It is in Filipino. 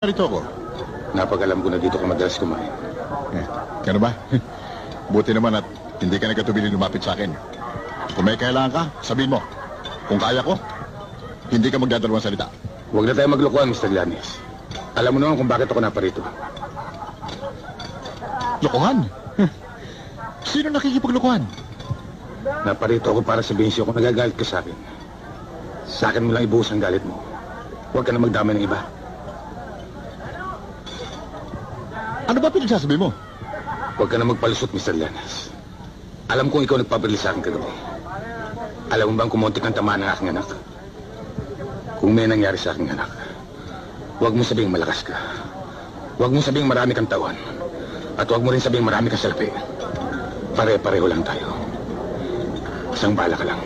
Narito ako. Napag-alam ko na dito ka madalas kumain. Kano ba? Buti naman at hindi ka nagkatubili lumapit sa akin. Kung may kailangan ka, sabihin mo. Kung kaya ko, hindi ka magdadalawang salita. Huwag na tayo maglokohan, Mr. Llanes. Alam mo naman kung bakit ako naparito. Lokohan? Sino nakikipaglokohan? Naparito ako para sabihin sa'yo kung nagagalit ka sa akin. Sa akin mo lang ibuhos ang galit mo. Huwag ka na magdamay ng iba. Ano ba pinagsasabi mo? Huwag ka na magpalusot, Mr. Llanes. Alam kong ikaw nagpabili sa akin kagabi. Alam mo bang kumunti kang tamaan ng aking anak? Kung may nangyari sa aking anak, huwag mo sabihing malakas ka. Huwag mo sabihing marami kang tawan. At huwag mo rin sabihing marami kang salapi. Pare-pareho lang tayo. Isang bala ka lang.